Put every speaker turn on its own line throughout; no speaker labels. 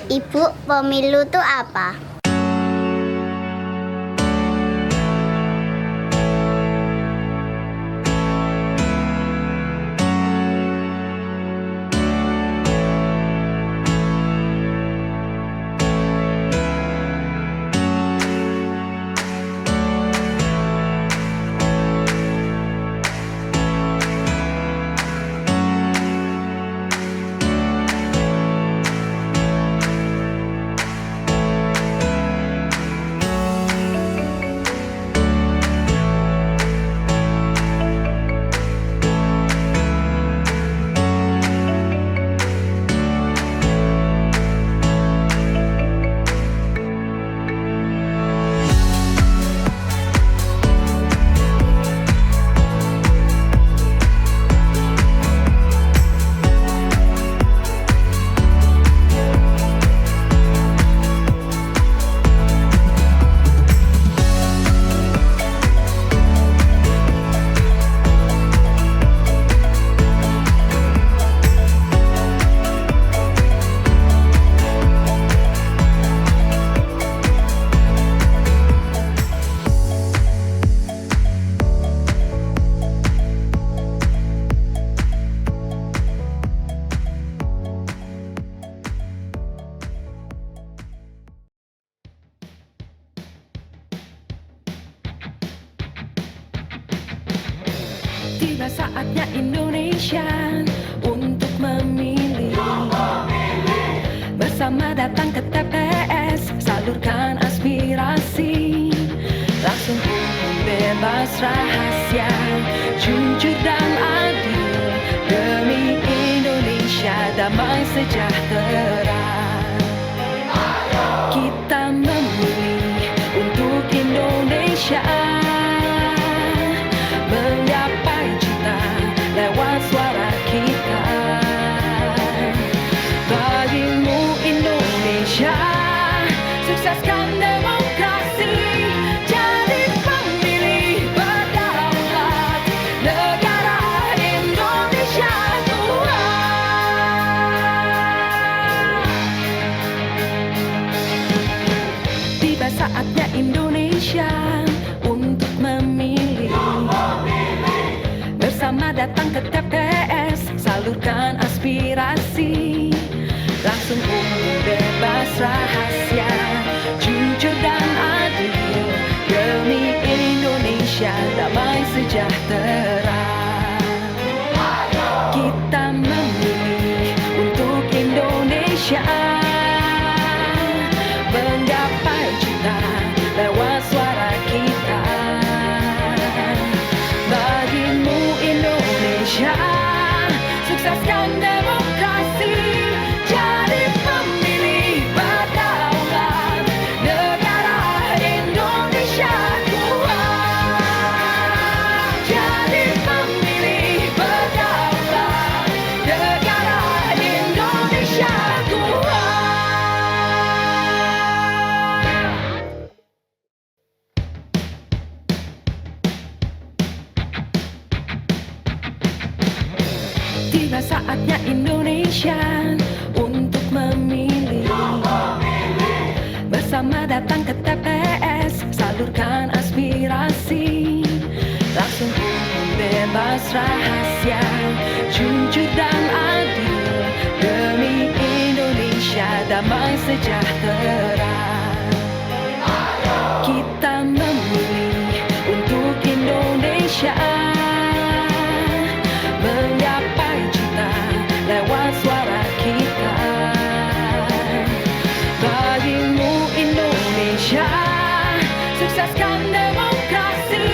Ibu, pemilu itu apa?
Tiba saatnya Indonesia untuk memilih. Bersama datang ke TPS, salurkan aspirasi. Langsung umum, bebas, rahasia, jujur dan adil. Demi Indonesia damai sejahtera. Kita memilih untuk Indonesia. Lewat suara kita, bagimu Indonesia, sukseskan demokrasi, jadi pemilih berdaulat, negara Indonesia kuat. Tiba saatnya Indonesia untuk memilih. Bersama datang ke TPS, salurkan aspirasi. Langsung umum, bebas, rahasia, jujur dan adil. Demi Indonesia damai sejahtera. Kita memilih untuk Indonesia, menggapai cita lewat suara kita. Bagimu Indonesia, sukseskan demokrasi, jadi pemilih berdaulat, negara Indonesia kuat. Jadi pemilih berdaulat, negara Indonesia kuat. Tiba saatnya Indonesia untuk memilih. Bersama datang ke TPS, salurkan aspirasi. Langsung umum, bebas, rahasia, jujur dan adil. Demi Indonesia damai sejahtera. Kita memilih untuk Indonesia, menggapai cita lewat suara kita. Bagimu Indonesia, sukseskan demokrasi,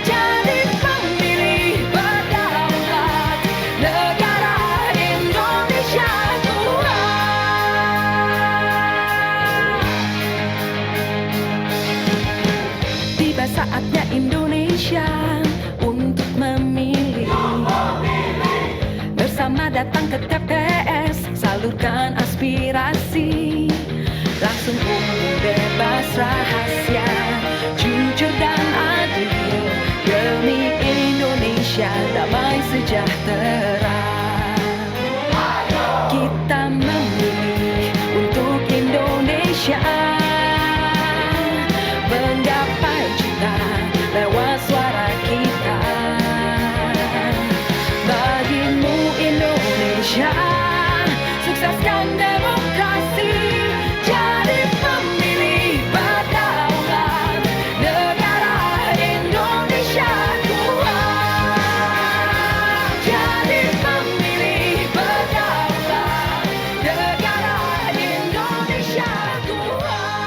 jadi pemilih berdaulat, negara Indonesia kuat. Tiba saatnya Indonesia untuk memilih. Bersama datang ke TPS, salurkan aspirasi. Langsung umum, bebas, rahasia, jujur dan adil. Demi Indonesia damai sejahtera. Kita memilih untuk Indonesia menggapai cita lewat suara kita. Bagimu Indonesia, sukseskan demokrasi, jadi pemilih berdaulat, negara Indonesia kuat. Jadi pemilih berdaulat, negara Indonesia kuat.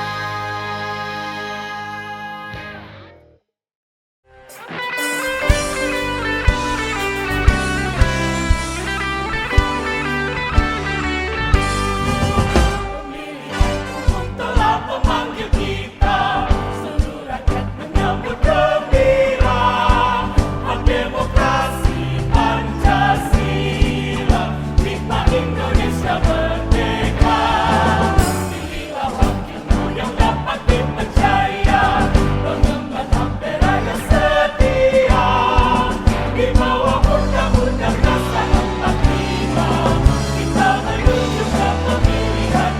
Telah memanggil kita, seluruh rakyat menyambut gembira. Hak demokrasi Pancasila, nikmat Indonesia merdeka. Pilihlah wakilmu yang dapat dipercaya, pengemban ampera yang setia. Di bawah undang-undang dasar 45, kita menuju ke pemilihan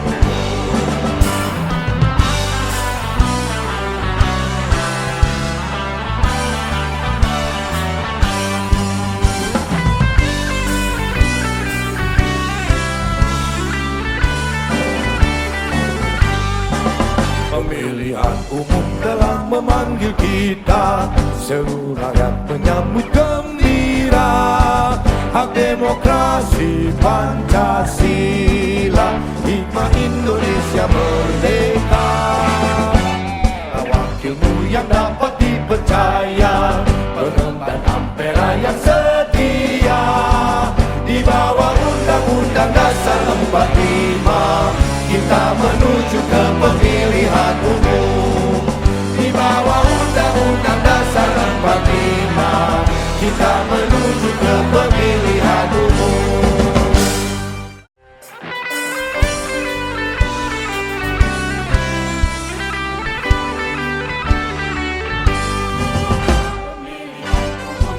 Pemilihan umum telah memanggil kita, seluruh rakyat menyambut gembira. Hak demokrasi Pancasila, hikmah Indonesia merdeka. Wakilmu yang dapat dipercaya, pengemban ampera yang setia. Di bawah undang-undang dasar 45, kita menuju ke pemilihan umum. Di bawah undang-undang dasar 45, kita menuju ke pemilihan umum.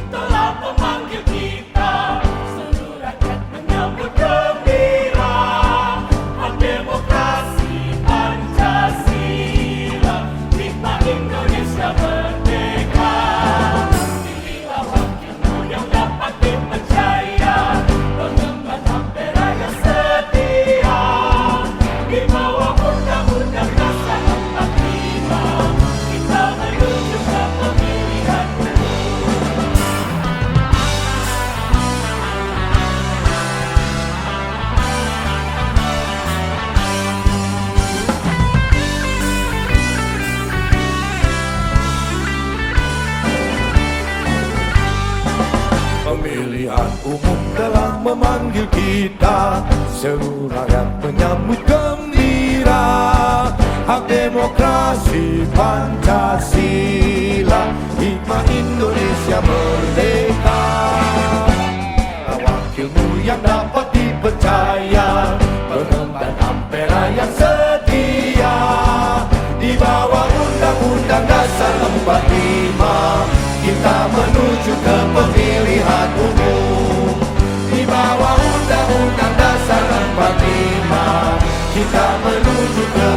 telah memanggil kita, seluruh rakyat menyambut gembira. Hak demokrasi Pancasila, nikmat Indonesia merdeka. Pilihlah wakilmu yang dapat dipercaya, pengemban ampera yang setia. Di bawah undang-undang dasar 45, kita menuju ke pemilihan
Pemilihan umum telah memanggil kita, seluruh rakyat menyambut gembira. Hak demokrasi Pancasila, hikmah Indonesia merdeka. Wakilmu yang dapat dipercaya, pengemban ampera yang setia. Di bawah undang-undang dasar 45, kita menuju ke pemilihan umum. Di bawah undang-undang dasar 45, kita menuju ke